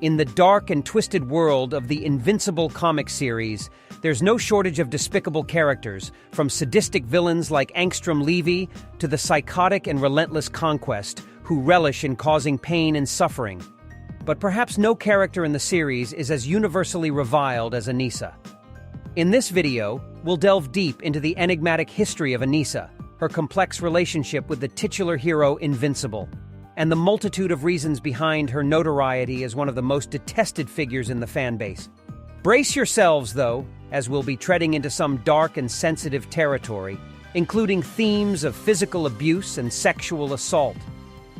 In the dark and twisted world of the Invincible comic series, there's no shortage of despicable characters, from sadistic villains like Angstrom Levy to the psychotic and relentless Conquest, who relish in causing pain and suffering. But perhaps no character in the series is as universally reviled as Anissa. In this video, we'll delve deep into the enigmatic history of Anissa, her complex relationship with the titular hero Invincible, and the multitude of reasons behind her notoriety as one of the most detested figures in the fanbase. Brace yourselves, though, as we'll be treading into some dark and sensitive territory, including themes of physical abuse and sexual assault.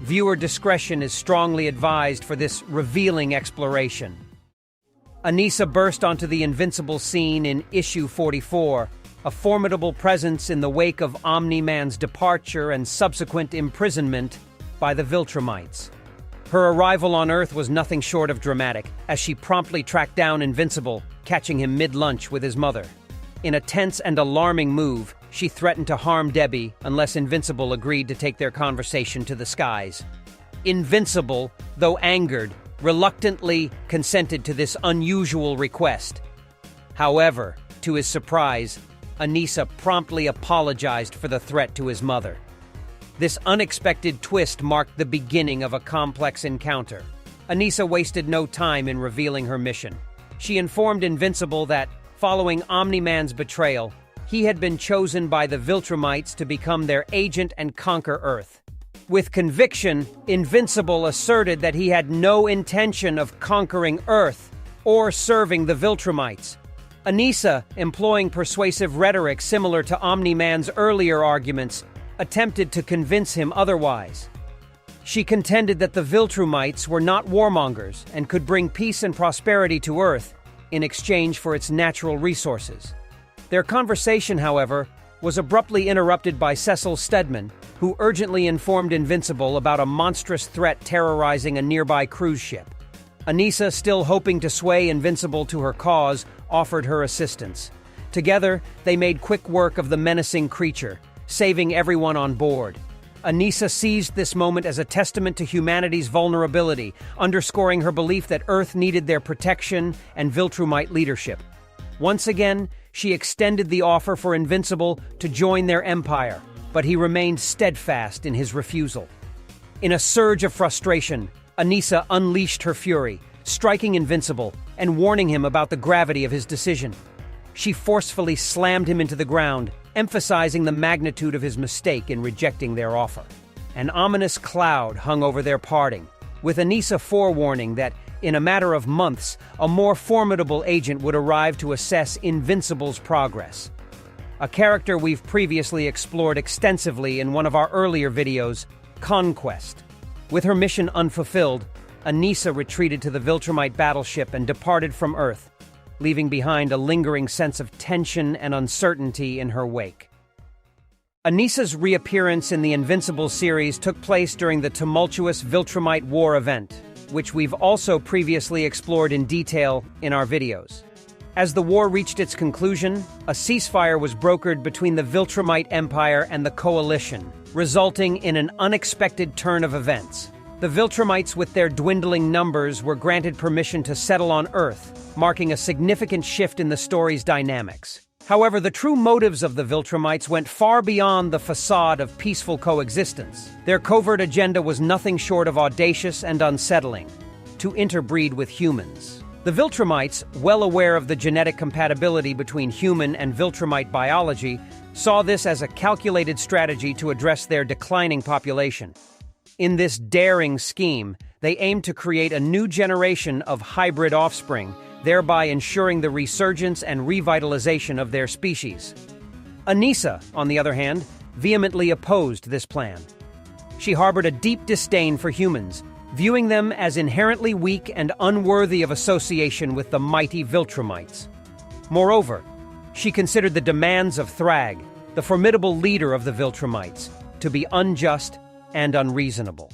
Viewer discretion is strongly advised for this revealing exploration. Anissa burst onto the Invincible scene in issue 44, a formidable presence in the wake of Omni-Man's departure and subsequent imprisonment by the Viltrumites. Her arrival on Earth was nothing short of dramatic, as she promptly tracked down Invincible, catching him mid-lunch with his mother. In a tense and alarming move, she threatened to harm Debbie unless Invincible agreed to take their conversation to the skies. Invincible, though angered, reluctantly consented to this unusual request. However, to his surprise, Anissa promptly apologized for the threat to his mother. This unexpected twist marked the beginning of a complex encounter. Anissa wasted no time in revealing her mission. She informed Invincible that, following Omni-Man's betrayal, he had been chosen by the Viltrumites to become their agent and conquer Earth. With conviction, Invincible asserted that he had no intention of conquering Earth or serving the Viltrumites. Anissa, employing persuasive rhetoric similar to Omni-Man's earlier arguments, attempted to convince him otherwise. She contended that the Viltrumites were not warmongers and could bring peace and prosperity to Earth in exchange for its natural resources. Their conversation, however, was abruptly interrupted by Cecil Stedman, who urgently informed Invincible about a monstrous threat terrorizing a nearby cruise ship. Anissa, still hoping to sway Invincible to her cause, offered her assistance. Together, they made quick work of the menacing creature, saving everyone on board. Anissa seized this moment as a testament to humanity's vulnerability, underscoring her belief that Earth needed their protection and Viltrumite leadership. Once again, she extended the offer for Invincible to join their empire, but he remained steadfast in his refusal. In a surge of frustration, Anissa unleashed her fury, striking Invincible and warning him about the gravity of his decision. She forcefully slammed him into the ground, emphasizing the magnitude of his mistake in rejecting their offer. An ominous cloud hung over their parting, with Anissa forewarning that, in a matter of months, a more formidable agent would arrive to assess Invincible's progress. A character we've previously explored extensively in one of our earlier videos, Conquest. With her mission unfulfilled, Anissa retreated to the Viltrumite battleship and departed from Earth, leaving behind a lingering sense of tension and uncertainty in her wake. Anissa's reappearance in the Invincible series took place during the tumultuous Viltrumite War event, which we've also previously explored in detail in our videos. As the war reached its conclusion, a ceasefire was brokered between the Viltrumite Empire and the Coalition, resulting in an unexpected turn of events. The Viltrumites, with their dwindling numbers, were granted permission to settle on Earth, marking a significant shift in the story's dynamics. However, the true motives of the Viltrumites went far beyond the facade of peaceful coexistence. Their covert agenda was nothing short of audacious and unsettling: to interbreed with humans. The Viltrumites, well aware of the genetic compatibility between human and Viltrumite biology, saw this as a calculated strategy to address their declining population. In this daring scheme, they aimed to create a new generation of hybrid offspring, thereby ensuring the resurgence and revitalization of their species. Anissa, on the other hand, vehemently opposed this plan. She harbored a deep disdain for humans, viewing them as inherently weak and unworthy of association with the mighty Viltrumites. Moreover, she considered the demands of Thrag, the formidable leader of the Viltrumites, to be unjust and unreasonable.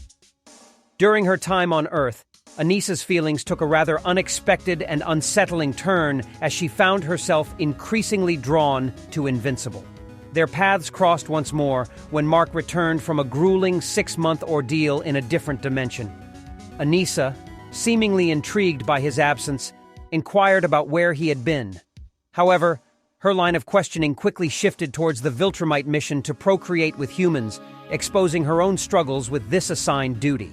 During her time on Earth, Anissa's feelings took a rather unexpected and unsettling turn as she found herself increasingly drawn to Invincible. Their paths crossed once more when Mark returned from a grueling 6-month ordeal in a different dimension. Anissa, seemingly intrigued by his absence, inquired about where he had been. However, her line of questioning quickly shifted towards the Viltrumite mission to procreate with humans, exposing her own struggles with this assigned duty.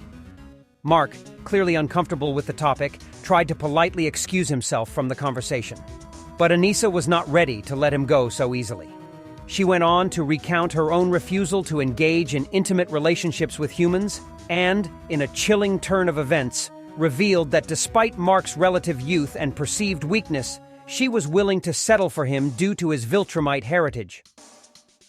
Mark, clearly uncomfortable with the topic, tried to politely excuse himself from the conversation. But Anissa was not ready to let him go so easily. She went on to recount her own refusal to engage in intimate relationships with humans and, in a chilling turn of events, revealed that despite Mark's relative youth and perceived weakness, she was willing to settle for him due to his Viltrumite heritage.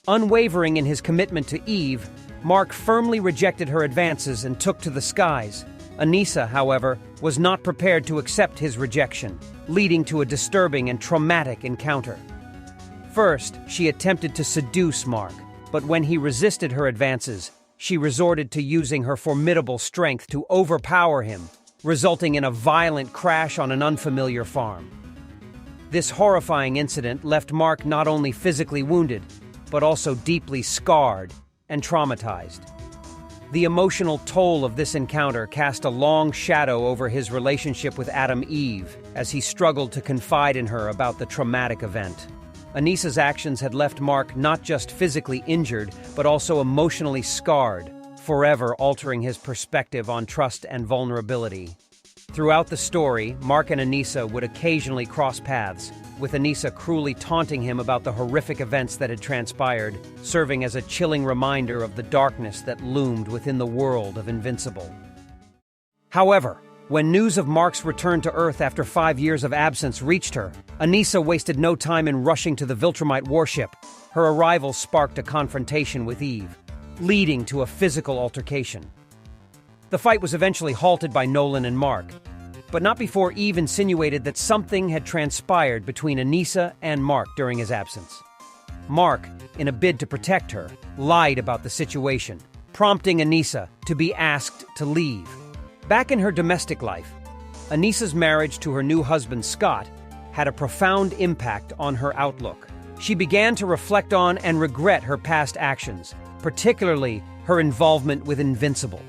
Unwavering in his commitment to Eve, Mark firmly rejected her advances and took to the skies. Anissa, however, was not prepared to accept his rejection, leading to a disturbing and traumatic encounter. First, she attempted to seduce Mark, but when he resisted her advances, she resorted to using her formidable strength to overpower him, resulting in a violent crash on an unfamiliar farm. This horrifying incident left Mark not only physically wounded, but also deeply scarred and traumatized. The emotional toll of this encounter cast a long shadow over his relationship with Adam Eve as he struggled to confide in her about the traumatic event. Anissa's actions had left Mark not just physically injured, but also emotionally scarred, forever altering his perspective on trust and vulnerability. Throughout the story, Mark and Anissa would occasionally cross paths, with Anissa cruelly taunting him about the horrific events that had transpired, serving as a chilling reminder of the darkness that loomed within the world of Invincible. However, when news of Mark's return to Earth after 5 years of absence reached her, Anissa wasted no time in rushing to the Viltrumite warship. Her arrival sparked a confrontation with Eve, leading to a physical altercation. The fight was eventually halted by Nolan and Mark, but not before Eve insinuated that something had transpired between Anissa and Mark during his absence. Mark, in a bid to protect her, lied about the situation, prompting Anissa to be asked to leave. Back in her domestic life, Anissa's marriage to her new husband, Scott, had a profound impact on her outlook. She began to reflect on and regret her past actions, particularly her involvement with Invincible.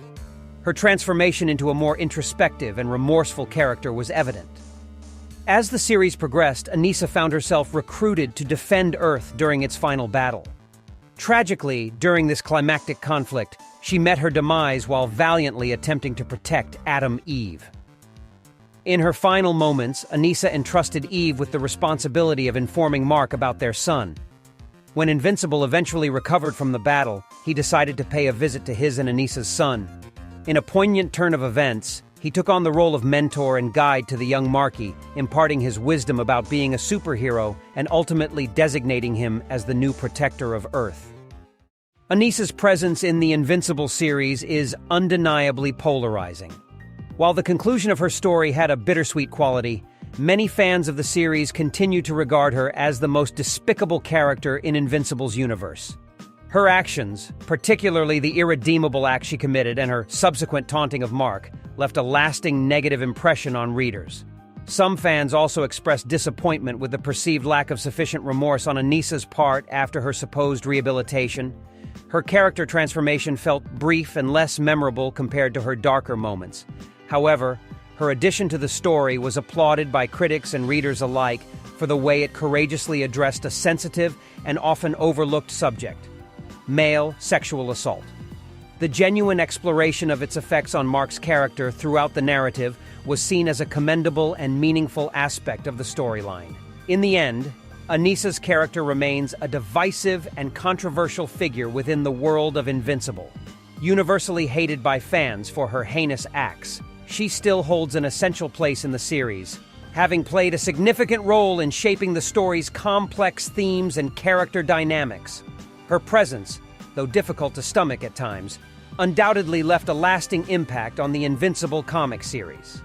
Her transformation into a more introspective and remorseful character was evident. As the series progressed, Anissa found herself recruited to defend Earth during its final battle. Tragically, during this climactic conflict, she met her demise while valiantly attempting to protect Adam Eve. In her final moments, Anissa entrusted Eve with the responsibility of informing Mark about their son. When Invincible eventually recovered from the battle, he decided to pay a visit to his and Anissa's son. In a poignant turn of events, he took on the role of mentor and guide to the young Marky, imparting his wisdom about being a superhero and ultimately designating him as the new protector of Earth. Anissa's presence in the Invincible series is undeniably polarizing. While the conclusion of her story had a bittersweet quality, many fans of the series continue to regard her as the most despicable character in Invincible's universe. Her actions, particularly the irredeemable act she committed and her subsequent taunting of Mark, left a lasting negative impression on readers. Some fans also expressed disappointment with the perceived lack of sufficient remorse on Anissa's part after her supposed rehabilitation. Her character transformation felt brief and less memorable compared to her darker moments. However, her addition to the story was applauded by critics and readers alike for the way it courageously addressed a sensitive and often overlooked subject: male sexual assault. The genuine exploration of its effects on Mark's character throughout the narrative was seen as a commendable and meaningful aspect of the storyline. In the end, Anissa's character remains a divisive and controversial figure within the world of Invincible. Universally hated by fans for her heinous acts, she still holds an essential place in the series, having played a significant role in shaping the story's complex themes and character dynamics. Her presence, though difficult to stomach at times, undoubtedly left a lasting impact on the Invincible comic series.